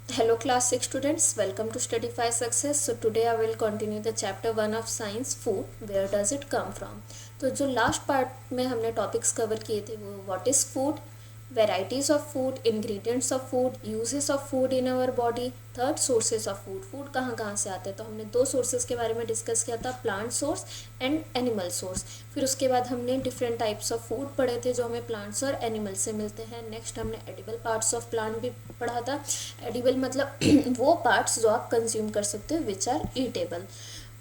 Hello class 6 students, welcome to Studify Success. So today I will continue the chapter 1 of science food. Where does it come from? तो जो last part में हमने topics cover किए थे वो what is food, varieties of food, ingredients of food, uses of food in our body, third sources of food, food कहाँ कहाँ से आते हैं। तो हमने दो सोर्सेज के बारे में डिस्कस किया था, plant source and animal source. फिर उसके बाद हमने डिफरेंट टाइप्स ऑफ फूड पढ़े थे जो हमें प्लांट्स और एनिमल से मिलते हैं। नेक्स्ट हमने एडिबल पार्ट्स ऑफ प्लांट भी पढ़ा था। एडिबल मतलब वो पार्ट्स जो आप कंज्यूम कर सकते हो विच आर ईटेबल।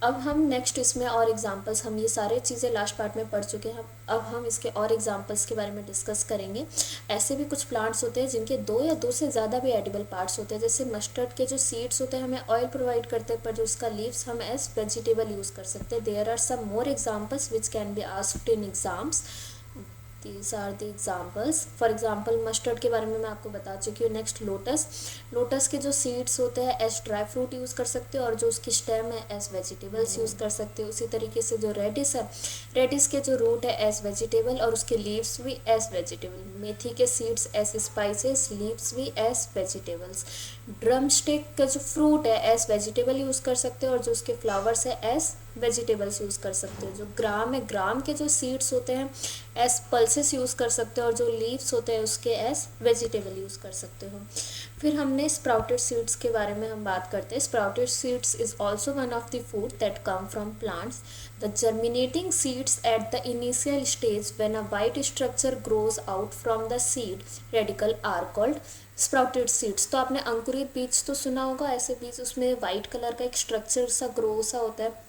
अब हम नेक्स्ट इसमें और एग्जांपल्स, हम ये सारे चीज़ें लास्ट पार्ट में पढ़ चुके हैं, अब हम इसके और एग्जांपल्स के बारे में डिस्कस करेंगे। ऐसे भी कुछ प्लांट्स होते हैं जिनके दो या दो से ज़्यादा भी एडिबल पार्ट्स होते हैं, जैसे मस्टर्ड के जो सीड्स होते हैं हमें ऑयल प्रोवाइड करते हैं, पर जो उसका लीव्स हम एज वेजिटेबल यूज़ कर सकते हैं। There are some more examples which can be asked in exams. These are the examples. For example mustard के बारे में मैं आपको बता चुकी हूँ। नेक्स्ट लोटस, लोटस के जो सीड्स होते हैं एज ड्राई फ्रूट यूज़ कर सकते हो और जो उसकी स्टेम है एज वेजिटेबल्स यूज़ कर सकते हो। उसी तरीके से जो रेडिस है, रेडिस के जो रूट है एज वेजिटेबल और उसके लीव्स भी एज वेजिटेबल। मेथी के सीड्स एज स्पाइसेस, लीव्स भी एज वेजिटेबल्स। ड्रम स्टिक का जो फ्रूट है एज वेजिटेबल यूज़ कर सकते हो और जो उसके फ्लावर्स है एज वेजिटेबल्स यूज़ कर सकते हो। जो ग्राम है, ग्राम के जो सीड्स होते हैं एज पल्सेस यूज़ कर सकते हो और जो लीव्स होते हैं उसके एज वेजिटेबल यूज़ कर सकते हो। फिर हमने स्प्राउटेड सीड्स के बारे में हम बात करते हैं। Sprouted seeds is also one of the food that come from plants. The germinating seeds at the initial stage when a white structure grows out from the seed radicle are called sprouted seeds. तो आपने अंकुरित बीज तो सुना होगा, ऐसे बीज उसमें वाइट कलर का एक स्ट्रक्चर सा ग्रो सा होता है,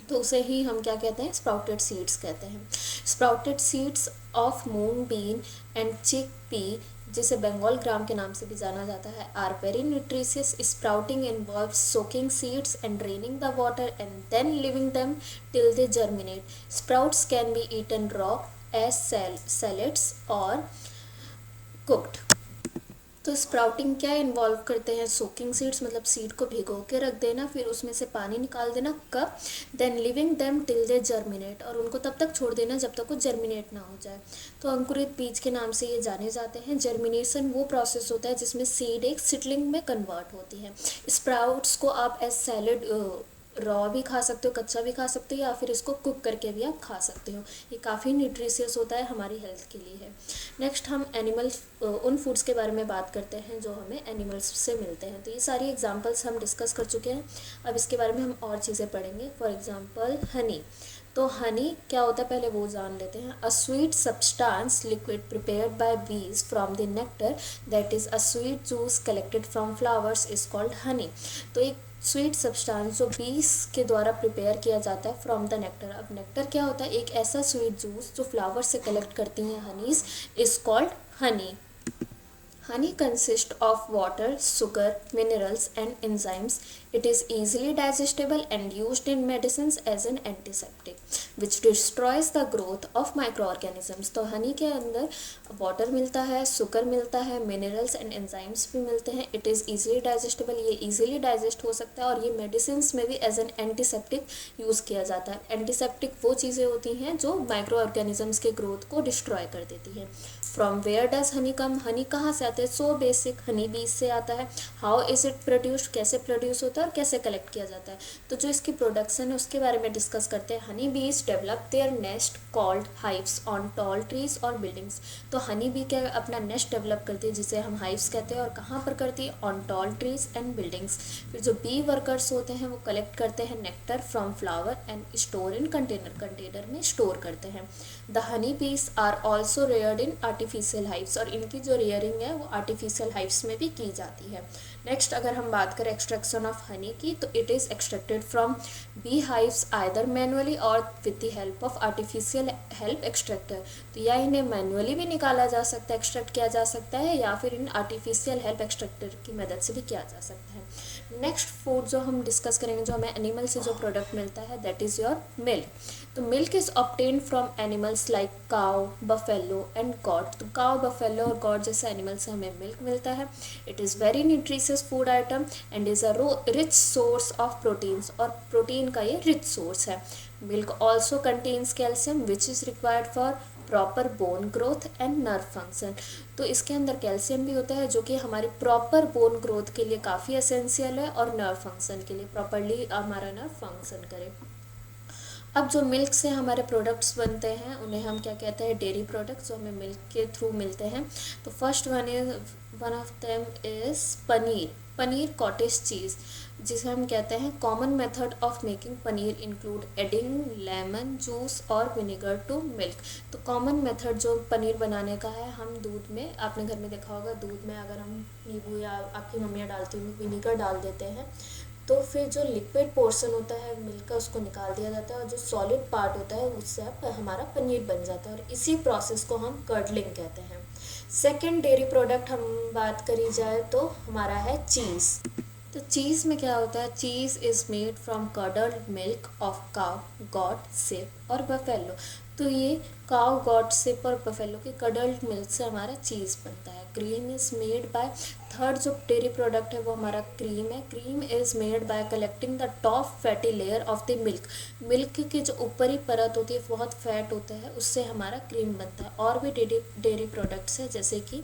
तो उसे ही हम क्या कहते हैं, स्प्राउटेड सीड्स कहते हैं। Sprouted seeds of moong bean and chickpea, जिसे बंगाल ग्राम के नाम से भी जाना जाता है, are very nutritious. Sprouting involves soaking seeds and draining the water and then leaving them till they germinate. Sprouts can be eaten raw as salads or cooked. तो sprouting क्या इन्वॉल्व करते हैं, सोकिंग सीड्स मतलब seed को भिगो के रख देना, फिर उसमें से पानी निकाल देना, कब, then leaving them till they germinate, और उनको तब तक छोड़ देना जब तक वो जर्मिनेट ना हो जाए। तो अंकुरित बीज के नाम से ये जाने जाते हैं। जर्मिनेशन वो प्रोसेस होता है जिसमें सीड एक सिडलिंग में कन्वर्ट होती है। स्प्राउट्स को आप एज सैलेड रॉ भी खा सकते हो, कच्चा भी खा सकते हो, या फिर इसको कुक करके भी आप खा सकते हो। ये काफ़ी न्यूट्रिशियस होता है, हमारी हेल्थ के लिए है। नेक्स्ट हम एनिमल उन फूड्स के बारे में बात करते हैं जो हमें एनिमल्स से मिलते हैं। तो ये सारी एग्जांपल्स हम डिस्कस कर चुके हैं, अब इसके बारे में हम और चीज़ें पढ़ेंगे। For example Honey. तो हनी क्या होता है पहले वो जान लेते हैं। A sweet substance liquid prepared by bees from the nectar, that is a sweet juice collected from flowers is called honey. तो एक स्वीट सब्सटेंस जो बीज के द्वारा प्रिपेयर किया जाता है फ्रॉम द नेक्टर। अब नेक्टर क्या होता है, एक ऐसा स्वीट जूस जो फ्लावर से कलेक्ट करती हैं honeys, is called Honey. Honey consists of water, sugar, minerals and enzymes. It is easily digestible and used in medicines as an antiseptic, which destroys the growth of microorganisms. तो हनी के अंदर water मिलता है, sugar मिलता है, minerals and enzymes भी मिलते हैं। इट इज़ ईजिली डाइजेस्टेबल, ये ईजिली डाइजेस्ट हो सकता है, और ये मेडिसिन में भी एज एन एंटीसेप्टिक यूज़ किया जाता है। एंटीसेप्टिक वो चीज़ें होती हैं जो माइक्रो ऑर्गेनिजम्स के ग्रोथ को डिस्ट्रॉय कर देती हैं। फ्रॉम वेयर डज हनी कम, हनी कहाँ से आता है, सो बेसिक, हनी बीज से आता है। हाउ इज़ इट प्रोड्यूस्ड, कैसे प्रोड्यूस होता है और कैसे कलेक्ट किया जाता है। तो जो इसकी प्रोडक्शन है उसके बारे में डिस्कस करते हैं। हनी बीज develop their nest called hives on tall trees और बिल्डिंग्स। तो हनी बी क्या अपना नेस्ट डेवलप करती है जिसे हम हाइव्स कहते हैं, और कहाँ पर करती है, on tall trees and buildings. फिर जो बी वर्कर्स होते हैं वो कलेक्ट करते हैं nectar from flower and store in container, container में स्टोर करते हैं। The honey bees are also reared in artificial hives, और इनकी जो रेयरिंग है वो आर्टिफिशियल हाइव्स में भी की जाती है। नेक्स्ट अगर हम बात करें एक्सट्रैक्शन ऑफ हनी की, तो it is extracted from bee hives either manually और with the help of artificial help extractor. तो या इन्हें मैनुअली भी निकाला जा सकता है, एक्सट्रैक्ट किया जा सकता है, या फिर इन आर्टिफिशियल हेल्प एक्सट्रैक्टर की मदद से भी किया जा सकता है। नेक्स्ट फूड जो हम डिस्कस करेंगे, जो हमें एनिमल से जो प्रोडक्ट मिलता है, दैट इज़ योर मिल्क। तो milk is obtained from animals like cow, buffalo and got. तो काउ, बफेलो और गॉट जैसे एनिमल से हमें मिल्क मिलता है। It is very nutritious food item and is a rich source of proteins, और protein का ये रिच सोर्स है। Milk also contains calcium which is required for proper bone growth and nerve function. तो इसके अंदर calcium भी होता है जो कि हमारे प्रॉपर बोन ग्रोथ के लिए काफ़ी एसेंशियल है और नर्व फंक्शन के लिए प्रॉपरली हमारा नर्व फंक्शन करे। अब जो मिल्क से हमारे प्रोडक्ट्स बनते हैं उन्हें हम क्या कहते हैं, डेयरी प्रोडक्ट्स, जो हमें मिल्क के थ्रू मिलते हैं। तो first one of them is paneer. Paneer cottage चीज़, जिसे हम कहते हैं common method of making paneer include adding lemon juice और विनेगर टू मिल्क। तो कॉमन मेथड जो पनीर बनाने का है, हम दूध में, आपने घर में देखा होगा, दूध में अगर हम नींबू या आपकी मम्मियाँ डालती होंगी विनेगर डाल देते हैं, तो फिर जो लिक्विड पोर्शन होता है मिल्क का उसको निकाल दिया जाता है और जो सॉलिड पार्ट होता है उससे हमारा पनीर बन जाता है और इसी प्रोसेस को हम कर्डलिंग कहते हैं। सेकेंड डेयरी प्रोडक्ट हम बात करी जाए तो हमारा है चीज़। तो चीज़ में क्या होता है, cheese is made from curdled milk of cow, goat, sheep और बफेलो। तो ये काउ, गॉट, शेप और बफेलो के कर्डल्ड मिल्क से हमारा चीज़ बनता है। Cream is made by, third जो डेयरी प्रोडक्ट है वो हमारा क्रीम है। Cream is made by collecting the top fatty layer of the milk. Milk की जो ऊपरी परत होती है बहुत फैट होता है, उससे हमारा क्रीम बनता है। और भी डेयरी प्रोडक्ट्स है जैसे कि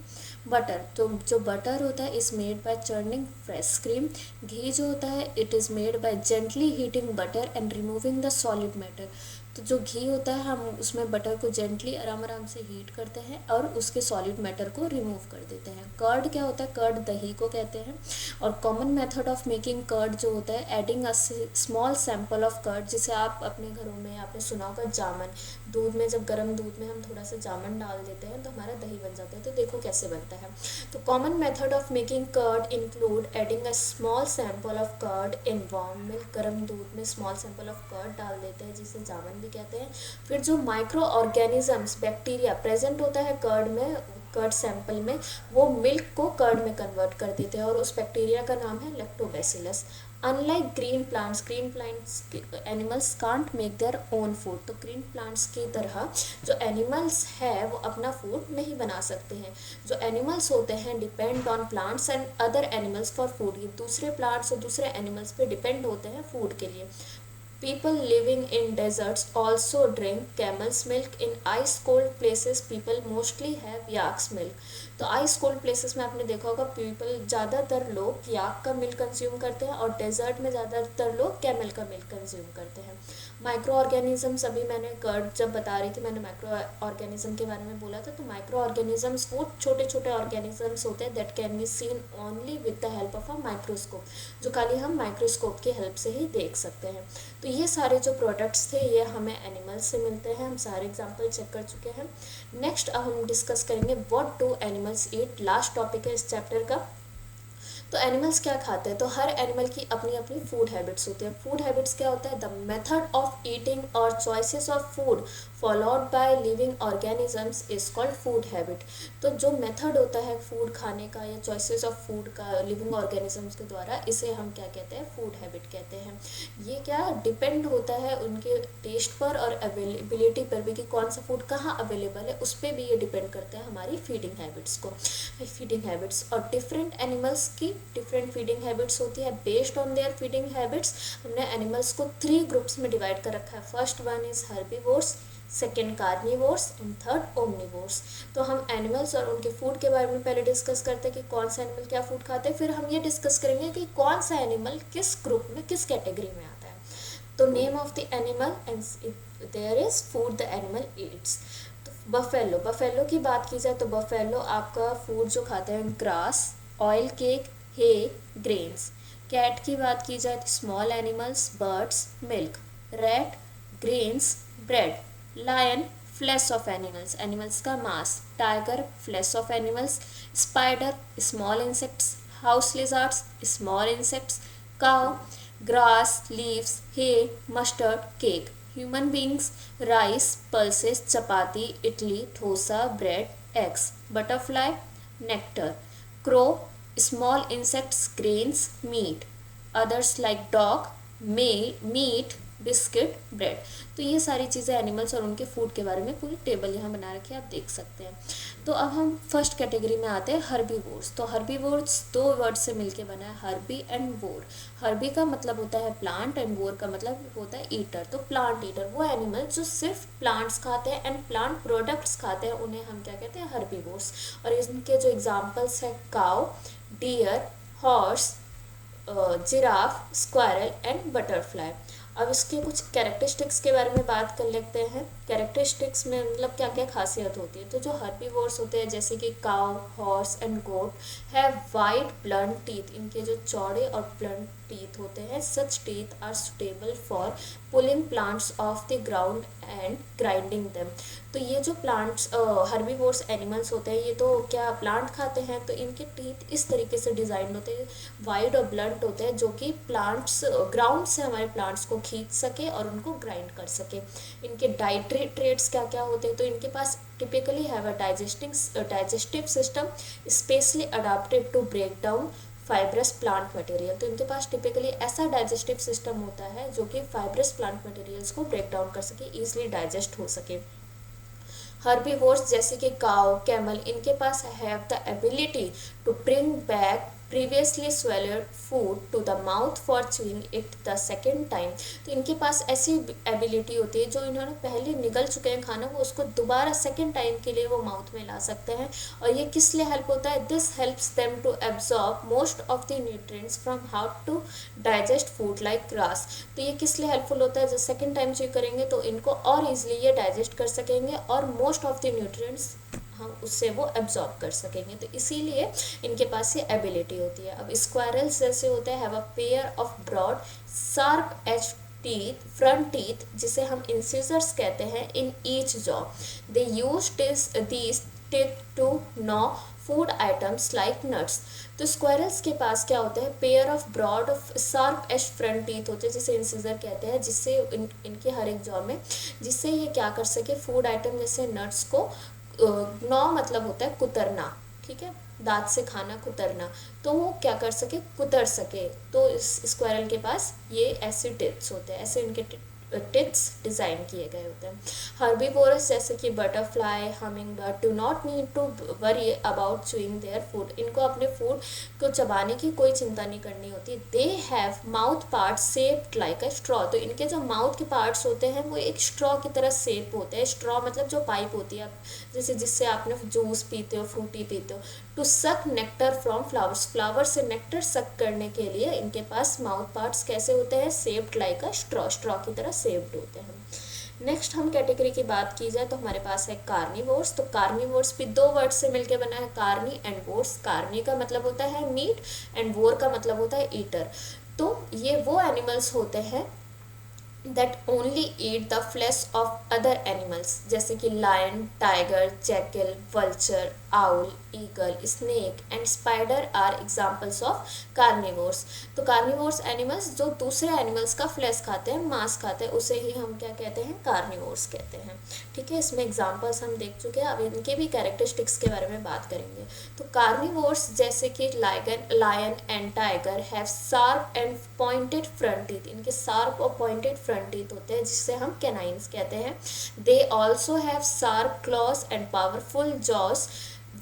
बटर। तो जो बटर होता है is made by churning fresh cream. घी जो होता है it is made by gently heating butter and removing the solid matter. तो जो घी होता है हम उसमें बटर को जेंटली आराम से हीट करते हैं और उसके सॉलिड मैटर को रिमूव कर देते हैं। कर्ड क्या होता है, कर्ड दही को कहते हैं। और common method of making curd जो होता है, adding a small sample of curd, जिसे आप अपने घरों में आपने सुना होगा जामन, दूध में जब गर्म दूध में हम थोड़ा सा जामन डाल देते हैं तो हमारा दही बन जाता है। तो देखो कैसे बनता है। तो common method of making curd include adding a small sample of curd in warm milk. गर्म दूध में स्मॉल सैंपल ऑफ कर्ड डाल देते हैं जिसे जामन भी कहते हैं। फिर जो माइक्रो ऑर्गेनिजम्स, बैक्टीरिया प्रेजेंट होता है कर्ड में, कर्ड सैंपल में, वो मिल्क को कर्ड में कन्वर्ट कर देते हैं और उस बैक्टीरिया का नाम है lactobacillus. Unlike green plants animals can't make their own food. तो ग्रीन प्लांट्स की तरह जो एनिमल्स है वो अपना फूड नहीं बना सकते हैं। जो एनिमल्स होते हैं depend on plants and other animals for food. ये दूसरे प्लांट्स और दूसरे एनिमल्स पे डिपेंड होते हैं फूड के लिए। People living in deserts also drink camel's milk. In ice cold places people mostly have yak's milk. तो आइस कोल्ड प्लेसेस में आपने देखा होगा पीपल, ज़्यादातर लोग याक का मिल्क कंज्यूम करते हैं और डेजर्ट में ज़्यादातर लोग कैमल का मिल्क कंज्यूम करते हैं। माइक्रो ऑर्गेनिजम्स, अभी मैंने कर्ड जब बता रही थी मैंने माइक्रो ऑर्गेनिज्म के बारे में बोला था। तो माइक्रो ऑर्गेनिजम्स वो छोटे छोटे ऑर्गेनिजम्स होते हैं that can be seen only with the help of a microscope, जो खाली हम माइक्रोस्कोप की हेल्प से ही देख सकते हैं। तो ये सारे जो प्रोडक्ट्स थे ये हमें एनिमल्स से मिलते हैं। हम सारे एग्जाम्पल चेक कर चुके हैं। नेक्स्ट अब हम डिस्कस करेंगे what do animals eat. Last topic है इस चैप्टर का। तो एनिमल्स क्या खाते हैं, तो हर एनिमल की अपनी अपनी फूड हैबिट्स होती है। फूड हैबिट्स क्या होता है, द मेथड ऑफ ईटिंग और choices of food followed by living organisms is called food habit. तो जो मेथड होता है फूड खाने का या चॉइसेस ऑफ फूड का लिविंग ऑर्गेनिजम्स के द्वारा, इसे हम क्या कहते हैं, फूड हैबिट कहते हैं। ये क्या डिपेंड होता है उनके टेस्ट पर और अवेलेबिलिटी पर भी कि कौन सा फूड कहाँ अवेलेबल है, उस पर भी ये डिपेंड करता है हमारी फीडिंग हैबिट्स को। फीडिंग हैबिट्स और डिफरेंट एनिमल्स की डिफरेंट फीडिंग हैबिट्स होती है। Based on their feeding habits हमने एनिमल्स को 3 ग्रुप्स में डिवाइड कर रखा है। First one is herbivores, second carnivores and third omnivores. तो हम एनिमल्स और उनके फूड के बारे में पहले डिस्कस करते हैं कि कौन सा एनिमल क्या फूड खाते हैं, फिर हम ये डिस्कस करेंगे कि कौन सा एनिमल किस ग्रुप में किस कैटेगरी में आता है। तो name of the animal and there is food the animal eats. Buffalo, buffalo की बात की जाए तो बफेलो आपका फूड जो खाते हैं grass, oil cake, hay, grains. Cat की बात की जाए तो small animals, birds, milk. Rat, grains, bread. Lion, flesh of animals, animals का मांस। Tiger, flesh of animals. Spider, small insects. House lizards, small insects. Cow, grass, leaves, hay, mustard, cake. Human beings, rice, pulses, chapati, idli, dosa, bread, eggs. Butterfly, nectar. Crow, small insects, grains, meat. Others like dog, meat, biscuit, bread. तो ये सारी चीज़ें animals और उनके food के बारे में पूरी टेबल यहाँ बना रखी है, आप देख सकते हैं। तो अब हम फर्स्ट कैटेगरी में आते हैं, हर्बीवोर्स। तो हर्बीवोर्स दो वर्ड से मिलके बना है, हर्बी एंड वोर। हर्बी का मतलब होता है प्लांट एंड वोर का मतलब होता है ईटर। तो प्लांट ईटर वो एनिमल जो सिर्फ प्लांट्स खाते हैं एंड प्लांट प्रोडक्ट्स खाते हैं, उन्हें हम क्या कहते हैं, हर्बीवोर्स। और इनके जो एग्जाम्पल्स है, cow, deer, horse, giraffe, squirrel and butterfly. अब इसके कुछ कैरेक्टरिस्टिक्स के बारे में बात कर लेते हैं। कैरेक्टरिस्टिक्स में मतलब क्या क्या खासियत होती है। तो जो हर्बीवोर्स होते हैं जैसे कि cow, horse and goat have wide blunt teeth. इनके जो चौड़े और ब्लंट टीथ होते हैं, such teeth are suitable for pulling plants off the ground and grinding them. तो ये जो प्लांट्स हर्बीवोर्स एनिमल्स होते हैं, ये तो क्या प्लांट खाते हैं, तो इनके टीथ इस तरीके से डिज़ाइन होते हैं, वाइड और ब्लंट होते हैं, जो कि प्लांट्स ग्राउंड से हमारे प्लांट्स को खींच सके और उनको ग्राइंड कर सके। इनके डाइटरी ट्रेट्स क्या क्या होते हैं, तो इनके पास typically have a digestive system specially adapted to break down fibrous plant material. तो इनके पास टिपिकली ऐसा डाइजेस्टिव सिस्टम होता है जो कि फाइब्रस प्लांट मटेरियल्स को ब्रेक डाउन कर सके, ईजिली डाइजेस्ट हो सके। हर्बीवोर्स जैसे कि काउ, कैमल, इनके पास have the ability to bring back previously swallowed food to the mouth for chewing it the second time. तो इनके पास ऐसी एबिलिटी होती है, जो इन्होंने पहले निगल चुके हैं खाना, वो उसको दोबारा सेकेंड टाइम के लिए वो माउथ में ला सकते हैं। और ये किस लिए हेल्प होता है, this helps them to absorb most of the nutrients from how to digest food like grass. तो ये किस लिए हेल्पफुल होता है, जब सेकेंड टाइम च्यू करेंगे तो इनको और ईजिली ये डाइजेस्ट कर सकेंगे और मोस्ट ऑफ द न्यूट्रिएंट्स हम उससे वो एब्जॉर्ब कर सकेंगे। तो इसीलिए इनके पास ये एबिलिटी होती है। अब स्क्वायरल्स जैसे होते हैं, have a pair of broad sharp edge teeth, front teeth, जिसे हम इंसिजर्स कहते हैं, in each jaw. They use these teeth to gnaw food items like nuts. तो स्क्वायरल्स के पास क्या होता है, pair of broad of sharp edge front teeth होते हैं, जिसे इंसिजर कहते हैं, जिससे इनके हर एक जॉ में, जिससे ये क्या कर सके, फूड आइटम जैसे नट्स को नौ मतलब होता है कुतरना, ठीक है, दांत से खाना कुतरना, तो वो क्या कर सके, कुतर सके। तो इस स्क्वायरल के पास ये ऐसे टिप्स होते हैं, ऐसे इनके टिप्स डिज़ाइन किए गए होते हैं। हर्बीवोरस जैसे कि butterfly, hummingbird do not need to worry about chewing their food. इनको अपने फूड को चबाने की कोई चिंता नहीं करनी होती। They have mouth parts shaped like a straw. तो इनके जो माउथ के पार्ट्स होते हैं वो एक स्ट्रॉ की तरह शेप होते हैं। स्ट्रॉ मतलब जो पाइप होती है, जैसे जिससे आपने जूस पीते हो, फ्रूटी पीते हो। To suck nectar from flowers, flower से नेक्टर सक करने के लिए इनके पास माउथ पार्ट्स कैसे होते हैं, shaped like a straw, straw की तरह शेप्ड होते हैं। नेक्स्ट हम कैटेगरी की बात की जाए तो हमारे पास है कार्निवोर्स। तो कार्निवोर्स भी दो वर्ड से मिलकर बना है, कार्नी एंड वोर्स। कार्नी का मतलब होता है मीट एंड वोर का मतलब होता है ईटर। तो ये वो एनिमल्स होते हैं that only eat the flesh of other animals, जैसे कि lion, tiger, jackal, vulture, owl, eagle, snake and spider are examples of carnivores। तो carnivores animals जो दूसरे animals का flesh खाते हैं, मांस खाते हैं, उसे ही हम क्या कहते हैं, carnivores कहते हैं। ठीक है, इसमें examples हम देख चुके हैं, अब इनके भी characteristics के बारे में बात करेंगे। तो carnivores जैसे कि lion and tiger have sharp and pointed front teeth। इनके sharp और pointed फ्रंट टीथ होते हैं, जिससे हम कैनाइन्स कहते हैं। They also have sharp claws and powerful jaws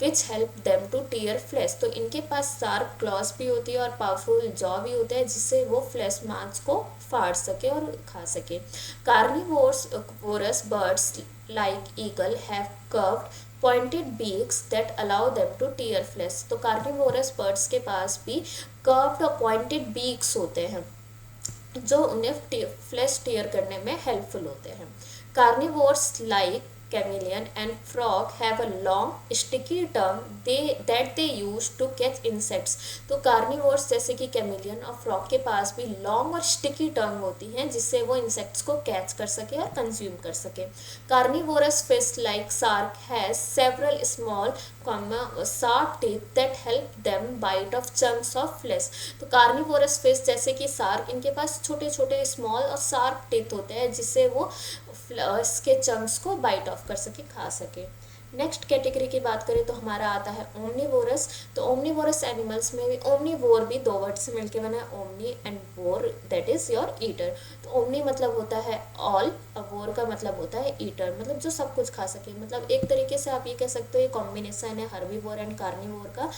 which help them to tear flesh. तो इनके पास शार्प क्लॉज भी होती है और पावरफुल जॉ भी होते हैं, जिससे वो फ्लैश मांस को फाड़ सके और खा सके। Carnivorous birds like eagle have curved pointed beaks that allow them to tear flesh. तो कार्निवोरस बर्ड्स के पास भी कर्व्ड और पॉइंटेड बीक्स होते हैं, जो उन्हें फ्लैश टीयर करने में हेल्पफुल होते हैं। Carnivores like chameleon and frog have a long sticky tongue that they use to catch insects। तो कार्निवोर्स जैसे कि कैमिलियन और फ्रॉग के पास भी लॉन्ग और स्टिकी टंग होती है, जिससे वो इंसेक्ट्स को कैच कर सके और कंज्यूम कर सके। Carnivorous fish like shark has several small sharp teeth that help them bite off chunks of flesh. तो कार्निवोरस फिश जैसे कि शार्क, इनके पास छोटे छोटे स्मॉल और शार्प टीथ होते हैं, जिससे वो फ्लैश के चंक्स को बाइट ऑफ कर सके, खा सके। नेक्स्ट कैटेगरी की बात करें तो हमारा आता है ओमनीवोरस। तो ओमनीवोरस एनिमल्स में भी ओमनीवोर भी दो वर्ड से मिलके बना है, ओमनी एंड वोर, दैट इज योर ईटर। तो ओमनी मतलब होता है ऑल, और वोर का मतलब होता है ईटर, मतलब जो सब कुछ खा सके। मतलब एक तरीके से आप ये कह सकते हो ये कॉम्बिनेशन है हर्बीवोर एंड कार्निवोर का।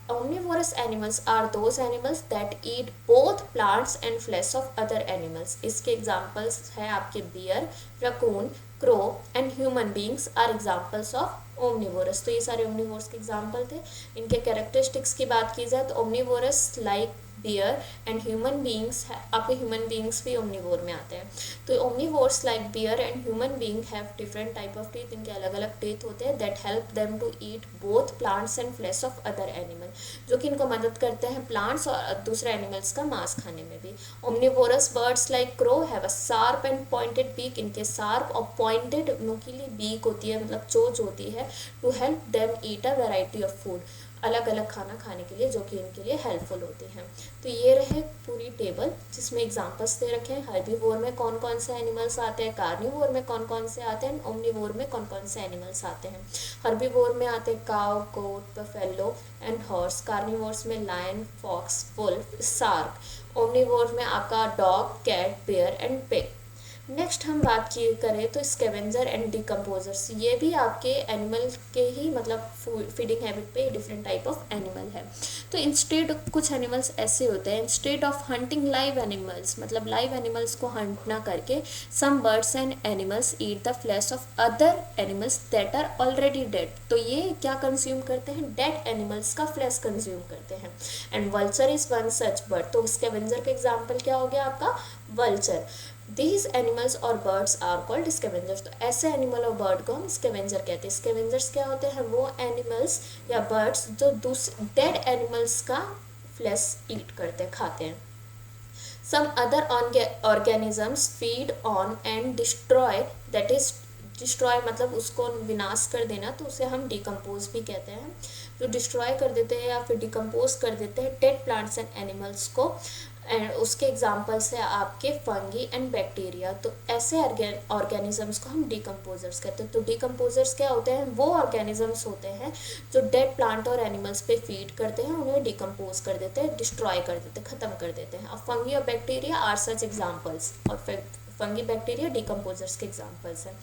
Omnivorous animals are those animals that eat both plants and flesh of other animals. इसके examples है आपके bear, raccoon, crow and human beings are examples of omnivorous. तो ये सारे omnivores के example थे। इनके characteristics की बात की जाए तो omnivorous like bear and human beings, आपके ह्यूमन बींग्स भी ओमनीवोर में आते हैं। तो omnivores like bear and human being have different type of teeth, इनके अलग अलग टीथ होते हैं that help them to eat both plants and flesh of other animal, जो कि इनको मदद करते हैं प्लांट्स और दूसरे एनिमल्स का मांस खाने में भी। Omnivorous birds like crow have a sharp and pointed beak, इनके शार्प और पॉइंटेड नुकीली बीक होती है, मतलब चोंच होती है, to help them eat a variety of food, अलग अलग खाना खाने के लिए, जो कि इनके लिए हेल्पफुल होती हैं। तो ये रहे पूरी टेबल जिसमें एग्जांपल्स दे रखे हैं। हर्बीवोर में कौन कौन से एनिमल्स आते हैं, कार्निवोर में कौन कौन से आते हैं, ओमनीवोर में कौन कौन से एनिमल्स आते हैं। हर्बीवोर में आते हैं cow, goat, buffalo and horse. Carnivores में lion, fox, wolf, shark. Omnivore में आपका dog, cat, bear and pig. Next हम बात की करें तो स्कैवेंजर एंड डिकम्पोजर्स, ये भी आपके एनिमल के ही मतलब फीडिंग हैबिट पे डिफरेंट टाइप ऑफ एनिमल है। तो इंस्टेड कुछ एनिमल्स ऐसे होते हैं, instead of hunting live animals, मतलब लाइव एनिमल्स को हंट ना करके, some birds and animals eat the flesh of other animals that are already dead. तो ये क्या कंज्यूम करते हैं, डेड एनिमल्स का फ्लैश कंज्यूम करते हैं। And vulture is one such bird. तो स्कैवेंजर का एग्जाम्पल क्या हो गया आपका, वल्चर। These animals और birds are called scavengers। तो ऐसे एनिमल और बर्ड को हम स्कैवेंजर कहते हैं। स्कैवेंजर्स क्या होते हैं, वो एनिमल्स या बर्ड्स जो डेड एनिमल्स का फ्लैश ईट करते हैं, खाते हैं। Some other organisms feed on and destroy, that is destroy मतलब उसको विनाश कर देना, तो उसे हम डिकम्पोज भी कहते हैं। जो डिस्ट्रॉय कर देते हैं या फिर डिकम्पोज कर देते हैं डेड प्लांट्स एंड एनिमल्स को, एंड उसके एग्जाम्पल्स है आपके फंगी एंड बैक्टीरिया। तो ऐसे ऑर्गेनिजम्स को हम डिकम्पोजर्स कहते हैं। तो डिकम्पोजर्स क्या होते हैं, वो ऑर्गेनिजम्स होते हैं जो डेड प्लांट और एनिमल्स पे फीड करते हैं, उन्हें डिकम्पोज कर देते हैं, डिस्ट्रॉय कर देते हैं, ख़त्म कर देते हैं। और फंगी और बैक्टीरिया आर सच एग्जाम्पल्स, और फंगी बैक्टीरिया डिकम्पोजर्स के एग्जाम्पल्स हैं।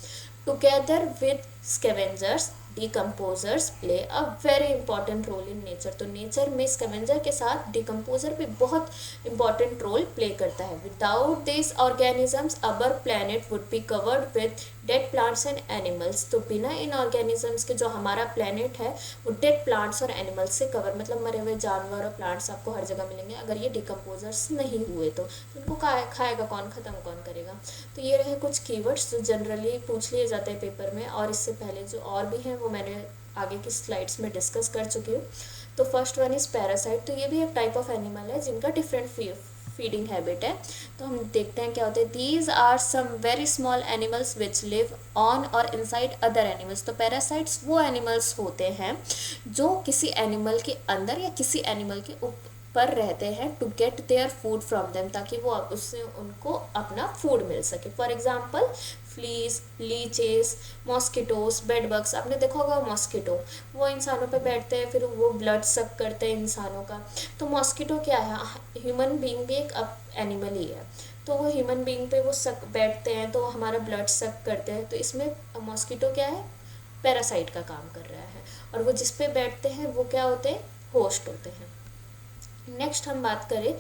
Together with scavengers decomposers play a very important role in nature. तो नेचर में स्कैवेंजर के साथ डिकम्पोजर भी बहुत इंपॉर्टेंट रोल प्ले करता है। Without this organisms our planet would be covered with dead plants and animals. तो बिना इन ऑर्गेनिजम्स के जो हमारा प्लैनेट है वो डेड प्लांट्स और एनिमल्स से कवर, मतलब मरे हुए जानवर और प्लांट्स आपको हर जगह मिलेंगे, अगर ये डिकम्पोजर्स नहीं हुए तो इनको खाएगा कौन, ख़त्म कौन करेगा। तो ये रहे कुछ कीवर्ड्स जो जनरली पूछ लिए जाते हैं पेपर में, और इससे पहले जो और भी हैं वो मैंने आगे की स्लाइड्स में डिस्कस कर चुकी हूँ। तो फर्स्ट वन इज़ पैरासाइट। तो ये भी एक टाइप ऑफ एनिमल है जिनका डिफरेंट फीडिंग हैबिट है। तो हम देखते हैं क्या होते हैं। These are some very small animals which live on और इनसाइड अदर एनिमल्स। तो पैरासाइट्स वो एनिमल्स होते हैं जो किसी एनिमल के अंदर या किसी एनिमल के पर रहते हैं, to get their food from them, ताकि वो उससे उनको अपना फूड मिल सके। For example fleas, leeches, mosquitoes, bedbugs. आपने देखा होगा मॉस्किटो, वो इंसानों पे बैठते हैं, फिर वो ब्लड सक करते हैं इंसानों का। तो मॉस्किटो क्या है, ह्यूमन बीइंग भी एक एनिमल ही है, तो वो ह्यूमन बीइंग पे वो सक बैठते हैं, तो हमारा ब्लड सक करते हैं। तो इसमें मॉस्किटो क्या है, पैरासाइट का काम कर रहा है, और वो जिस पे बैठते हैं वो क्या होते हैं, होस्ट होते हैं। नेक्स्ट हम बात करें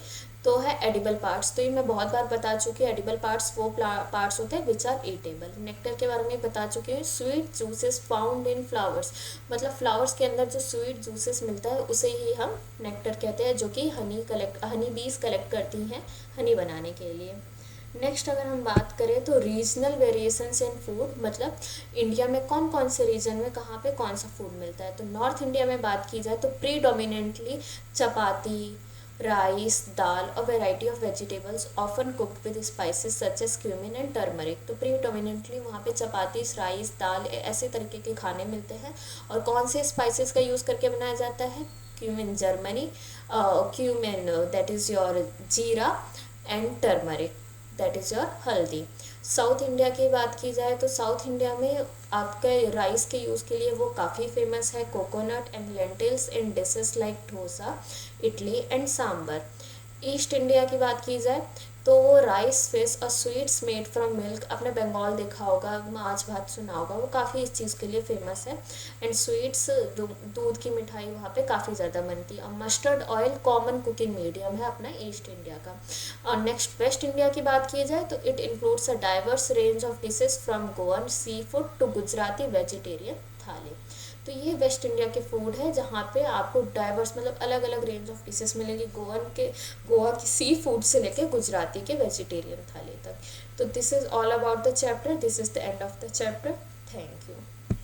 तो है एडिबल पार्ट्स। तो ये मैं बहुत बार बता चुकी हूँ, एडिबल पार्ट्स वो पार्ट्स होते हैं विच आर ईटेबल। नेक्टर के बारे में बता चुकी हूँ, sweet juices found in flowers, मतलब फ्लावर्स के अंदर जो स्वीट जूसेस मिलता है उसे ही हम नेक्टर कहते हैं, जो कि हनी बीज कलेक्ट करती हैं हनी बनाने के लिए। नेक्स्ट अगर हम बात करें तो रीजनल वेरिएशंस इन फूड, मतलब इंडिया में कौन कौन से रीजन में कहाँ पे कौन सा फूड मिलता है। तो नॉर्थ इंडिया में बात की जाए तो प्रीडोमिनेंटली चपाती, राइस, दाल और variety of vegetables often cooked with spices such as cumin and turmeric. तो प्रीडोमिनेंटली वहाँ पे चपाती, राइस, दाल ऐसे तरीके के खाने मिलते हैं। और कौन से स्पाइसेस का यूज़ करके बनाया जाता है, cumin Germany, cumin that is your jeera, and turmeric that is your haldi. South India की बात की जाए तो साउथ इंडिया में आपके राइस के यूज़ के लिए वो काफ़ी फेमस है। Coconut and lentils in dishes like dosa, idli and sambar. East India की बात की जाए तो वो राइस, फिश और स्वीट्स मेड फ्रॉम मिल्क, आपने बंगाल देखा होगा, माछ भात सुना होगा, वो काफ़ी इस चीज़ के लिए फेमस है। एंड स्वीट्स, दूध की मिठाई वहाँ पे काफ़ी ज़्यादा बनती है। और mustard oil common cooking medium है अपना ईस्ट इंडिया का। और नेक्स्ट वेस्ट इंडिया की बात की जाए तो it includes a diverse range of dishes from Goan seafood to Gujarati vegetarian thali. तो ये वेस्ट इंडिया के फूड है जहाँ पे आपको डाइवर्स मतलब अलग अलग रेंज ऑफ डिशेस मिलेंगी, गोवा की सी फूड से लेके गुजराती के वेजिटेरियन थाली तक। तो this is all about the chapter, this is the end of the chapter. Thank you.